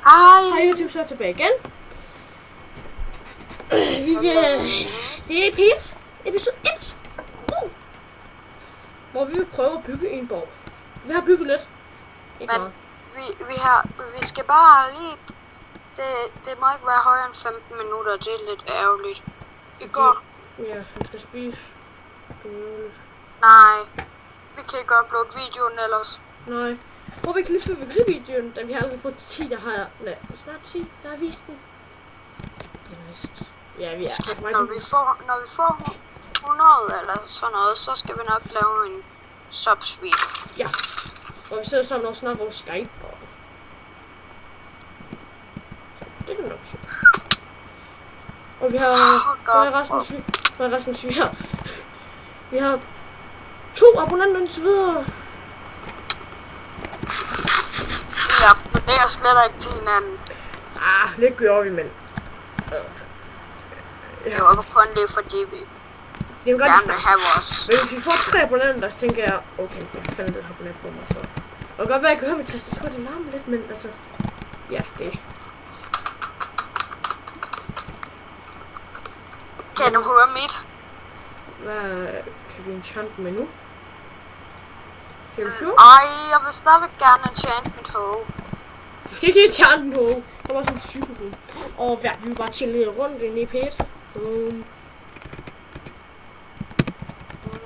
Hej YouTube, så er tilbage igen. Det er PS episode 1. Hvor vi vil prøve at bygge en borg. Vi har bygget lidt. Men vi skal bare lige... Det må ikke være højere end 15 minutter, det er lidt ærgerligt. Vi går... Ja, han skal spise. Nej, vi kan ikke uploade videoen ellers. Nej. Hvor vi kan lige få videoen, da vi har allerede fået 10, der har... Nej, snart 10, der har vist den. Ja, vi er... Når vi får 100 eller sådan noget, så skal vi nok lave en subs-video. Ja. Og vi sidder sammen og snakker over Skype. Det kan nok se. Og vi har... Rasmus, vi har 2 abonnenter indtil videre. Vi abonnerer slet ikke til hinanden. Det gør vi, men... Det var kun det, fordi vi gerne vil have vores... Men hvis vi får 3 abonnenter, så tænker jeg, okay, jeg fandt det abonner på mig, så... Og det kan godt være, at jeg kan høre mit tastatur, det larmer lidt, men altså... Ja, det... Kan du høre mit? Hvad kan vi enchante med nu? Kan du få? Jeg vil stadigvæk gerne enchante mit hoved. Du skal ikke enchante mit hoved. Det var sådan en cykelhoved. Og vi vil bare chille lidt rundt inde i pæt.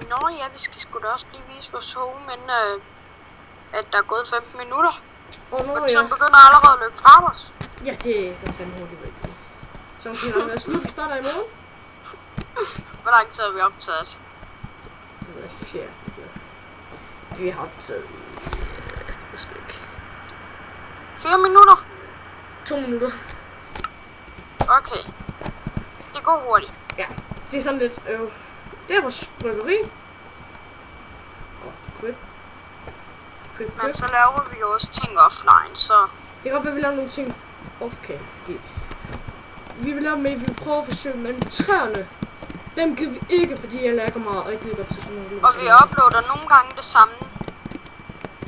Nå ja, vi skal sgu da også lige vise vores hoved, men at der er gået 15 minutter. Og tiden begynder allerede at løbe fra os. Ja, det er fandme hurtigt væk. Så vi har været slut, vi starter i morgen. Hvor lang tid har vi optaget? Det ved jeg ikke, vi har optaget i... Det skal ikke. 4 minutter? 2 minutter. Okay. Det går hurtigt. Ja, det er sådan lidt... Det er vores bryggeri. Quick. Men så laver vi også ting offline, så... Det kan godt være, at vi laver nogle ting off-cam, fordi... Vi vil lave med, at vi vil prøve at forsøge, men træerne... Dem kan vi ikke, fordi jeg lægger mig og ikke gider til sådan nogle... Og vi uploader nogle gange det samme.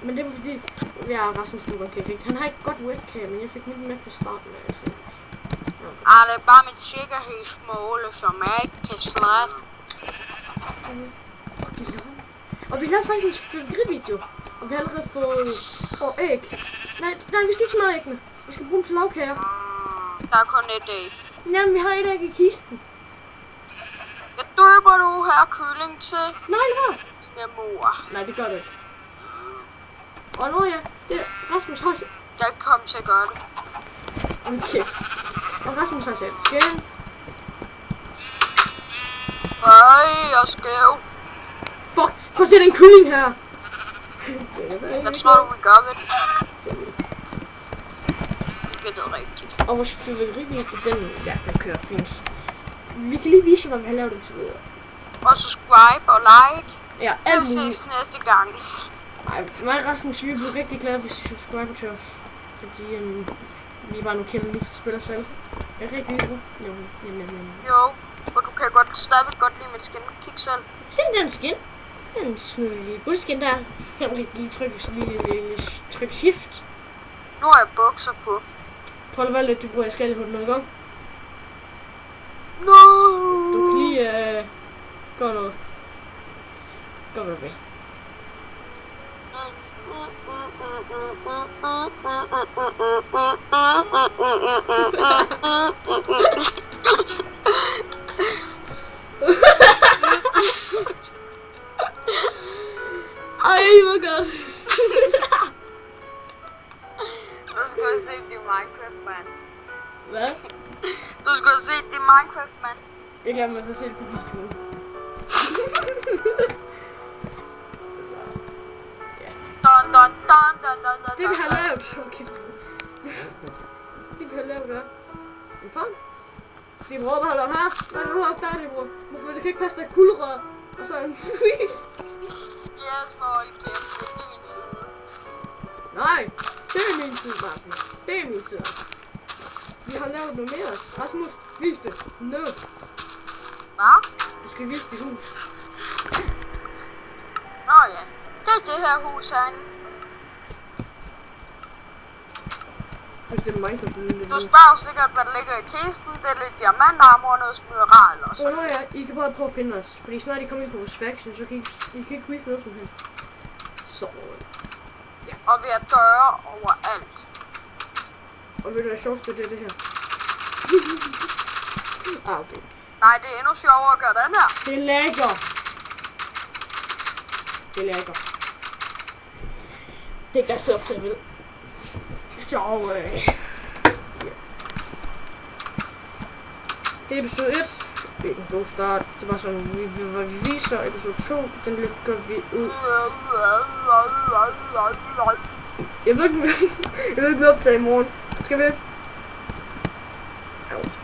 Men det var fordi... Ja, Rasmus Lukker, han har ikke godt webcam, men jeg fik mit med fra starten af. Det er bare mit sikkerhedsmål, som jeg ikke kan slette. Og vi lavede faktisk en fyrværkerivideo, og vi har allerede fået æg. Nej, vi skal ikke smage æggene. Vi skal bruge dem til lavkager. Der er kun et æg. Jamen, vi har et æg i kisten. Jeg døber nu her kylling til. Nej, hvad? Min mor. Nej, det gør det ikke. Og nu ja, det Rasmus har... Jeg kom til at gøre det. Okay. Og Rasmus har sat skæven. Jeg er skæv. Fuck, prøv at se den kylling her. Hvad tror du, vi gør ved det? Det er rigtigt. Og vores fyrværkerivideo, den kører fint. Vi kan lige vise, hvad vi har lavet indtil videre. Og subscribe og like. Ja, alt muligt. Vi ses næste gang. Nej, for mig Rasmus, vi bliver rigtig glade, hvis I subscriber til os. Fordi vi er bare nogle kæmpe, vi spiller selv. Er det rigtig godt? Jo, og du kan stadigvæk godt lide mit skin. Kig selv. Se den skin. Den lille bullskin der. Jeg kan lige trykke shift. Nu har jeg bukser på. Prøv at være lidt, du bruger jeg skal noget gang. No! Du kan lige gøre noget. Gør hvad du vil. Ej, hvor godt. Du skulle have set det Minecraft, mand. Hvad? Du skulle have set det Minecraft, mand. Jeg glemmer mig så selv på videoen. Det vi har lavet, okay. Det vi har lavet der. En fang. Det er bror, der har lavet her. Hvad er det, du har opdaget det, bror? Hvorfor det kan ikke passe, der er guldrør. Og så en Yes, folk, det er min side. Nej, det er min side, Martin. Det er min side. Vi har lavet noget mere. Rasmus, vis det. No. Hvad? Du skal vise dit hus. Nå ja, det er det her hus herinde. Hvis det er Minecraft. Du spørger sikkert, hvad der ligger i kisten. Det er lidt diamantarmor og noget mineral og Så nu ja, I kan bare prøve at finde os. Fordi snart I kommer ind på vores faction, så kan I kan ikke finde noget som helst. Så... Ja. Og vi har døre overalt. Og ved du hvad sjovt det er det her? Okay. Nej, det er endnu sjovere at gøre den her. Det er lækker. Det er lækker. Det kan jeg sidde op til, vel? Så det er episode 1. Det er en god start. Det var sådan, vi viser. Episode 2, den lægger vi ud. Jeg ved ikke, vi optager i morgen. Skal vi det?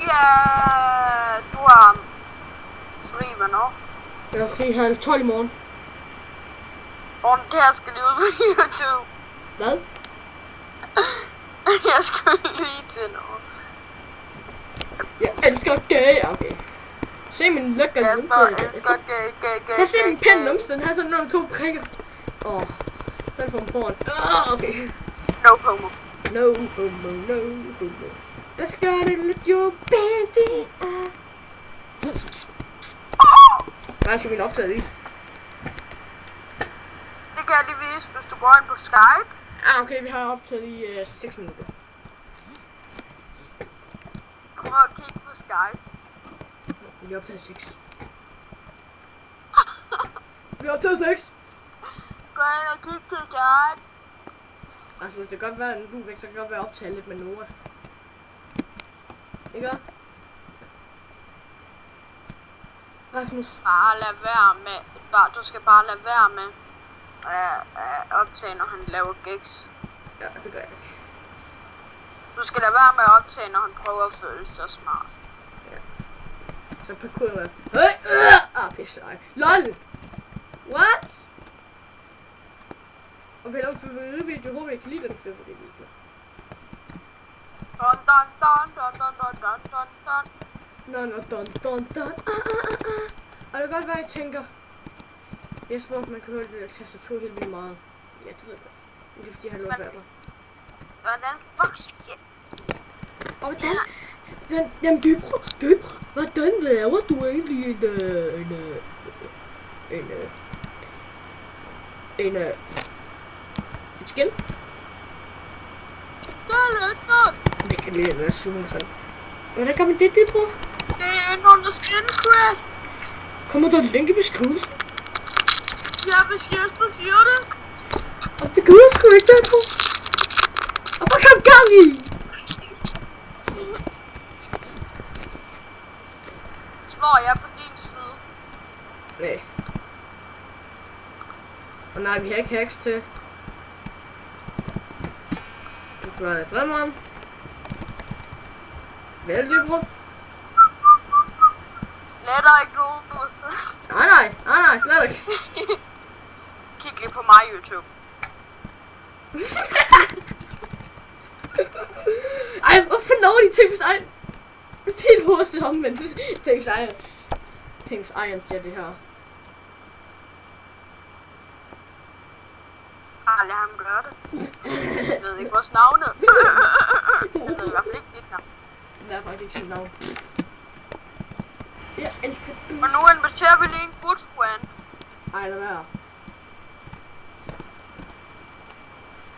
Ja, du har fri hvornår? Jeg er fri halv 12 i morgen. Og det her skal lige ud på YouTube. Hvad? Jeg skulle lige til noget. Jeg elsker gay. Okay. Se min lækker numse. Jeg elsker gay. Her se min pæne numse. Den har sådan nogle 2 prikker. Sådan på en porn. Okay. No homo. No homo, no homo. Let's go to let your bandit. Hvad skal vi optage det? Det kan jeg lige vise, hvis du går ind på Skype. Okay, vi har optaget i 6 minutter. Prøv at kigge på Skype. Vi har optaget 6. Vi har optaget 6. Gå ind og kigge på Skype. Altså, hvis det kan godt være, at du er væk, så kan det godt være optaget lidt med Nora. Ikke hvad? Rasmus. Bare lad være med. Du skal bare lade være med at optage, når han laver gigs. Ja, det gør jeg ikke. Du skal lade være med at optage, når han prøver at føle sig smart. Ja. Så parkour med. Pisse ej. LOL! What? Og vi har lavet en fyrværkerivideo. Jeg håber, jeg kan lide den fyrværkerivideo. Dun dun dun dun dun dun dun dun. Dun. Og det kan godt være, jeg tænker, Jesper, man kan høre det der tastatur helt vildt meget. Ja, det ved jeg godt. Men det er fordi, jeg har lov at være der. Hvordan fuck shit? Og hvordan? Jamen, Dybra, hvordan laver du egentlig et skin? Det kan lige være super sådan. Hvordan kan man det, bror? Det er inde under Skincraft. Kommer der et link i beskrivelsen? Ja, hvis Jesper siger det. Og det kunne jeg sgu ikke der på. Og hvad kom gang i? Slår jeg på din side? Nej. Og nej, vi har ikke hacks til. Du tror, jeg drømmer om. Vælg det, bror. Sletter ikke nogen nu, så. Nej, slet ikke. Kig lige på mig, YouTube. Ej, hvorfor når de ting, hvis ej... Tit hos det omvendt. Tænks ejeren siger det her. Lad ham gøre det. Jeg ved ikke vores navne. Jeg ved i hvert fald ikke dit navn. Det er faktisk ikke sit navn. Jeg elsker du. Og nu inviterer vi lige en good friend. Ej, lad være.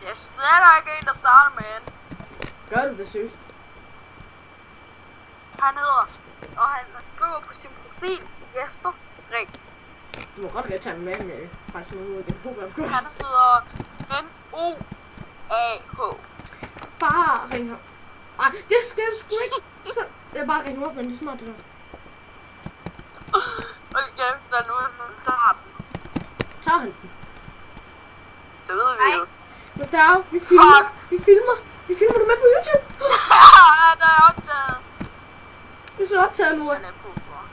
Yes, det er der ikke en, der starter med en. Gør du det seriøst? Han hedder, og han skriver på sin profil, Jesper Ring. Du må godt lade tage med faktisk noget ud af det program. Han hedder N-O-A-H. Bare ring ham. Ej, det skal du sgu ikke. Så, jeg bare ringe op, men det er smart det der. Okay, der nu er sådan, tager den. Tager han den? Det ved vi jo. Goddag, vi filmer. Vi filmer du med på YouTube. Der er opdaget. Vi er så optaget nu. Han er på for.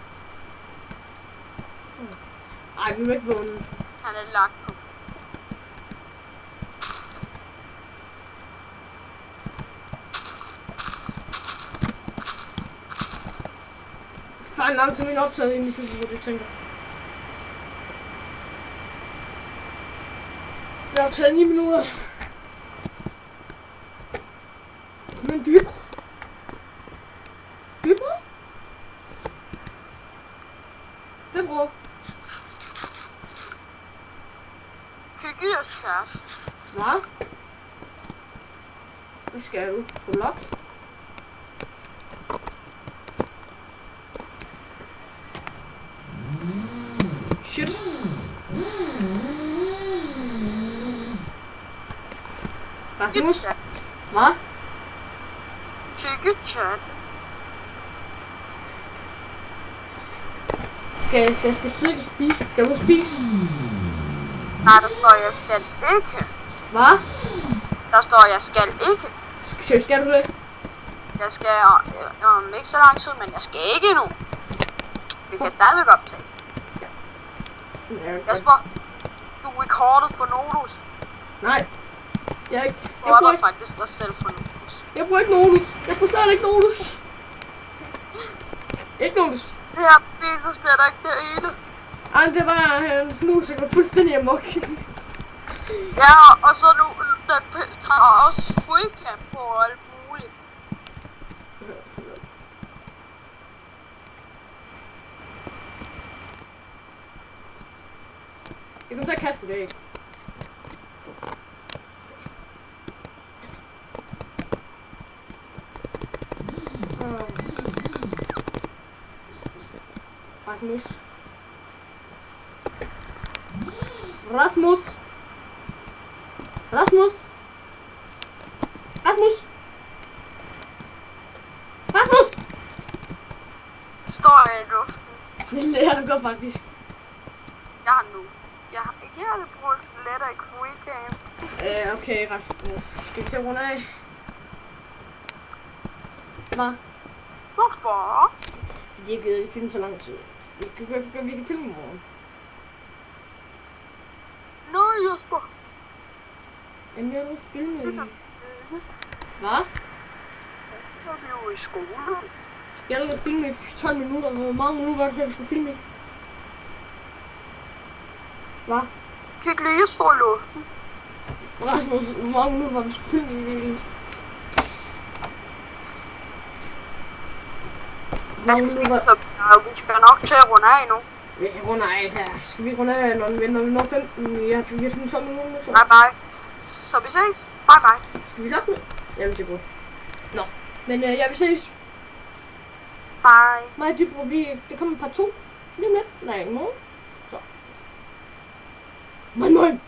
Ej, vi må ikke vågne. Han er lagt på. Fanden lang til min optaget ind i det, jeg tænker. Jeg har optaget 9 minutter. Hvad skal du? På lok? Shit. Rasmus? Hvad? Tykkechat. Jeg skal sidde og spise. Skal du spise? Nej, der står, jeg skal ikke. Hvad? Der står, jeg skal ikke. Skal du det? Jeg skal om ikke så lang tid, men jeg skal ikke endnu. Vi kan stadigvæk optage. Jasper, du recorded for Nodus. Nej. Jeg bruger ikke faktisk dig selv for Nodus. Jeg bruger ikke Nodus. Jeg bruger slet ikke Nodus. Ikke Nodus. Det her viser slet ikke det ene. Ej, det var en snus, jeg går fuldstændig amok. Ja, og så nu, den tager også freecam på alt muligt. Jeg kommer til at kaste det, ikke? Rasmus. Rasmus. Rasmus. Rasmus. Rasmus. Står jeg i luften? Det lærer du godt faktisk. Jeg har nu. Jeg har det brugt skeletter i freecam. Okay, Rasmus. Skal vi til at runde af? Hvad? Hvorfor? Fordi jeg gider ikke filme så lang tid. Vi kan filme i morgen. Nå, Jesper. Jamen, jeg vil filme i... Hvad? Så er vi jo i skole. Jeg vil filme i 12 minutter. Hvor mange minutter var det, før vi skulle filme i? Hvad? Kan ikke lige stå i luften. Rasmus, hvor mange minutter var vi skulle filme i? Vi skal nok til at runde af nu. Vi runder af der. Skal vi runde af, når vi når 15? Ja, vi har filmet 12 minutter nu, så. Bye bye. Så vi ses. Bye bye. Skal vi lukke nu? Jeg vil sige godt. Nå. Men jeg vil ses. Bye. Mig og Dybro, det kommer par 2. Lige om lidt. Nej, i morgen. Så. Moin, moin.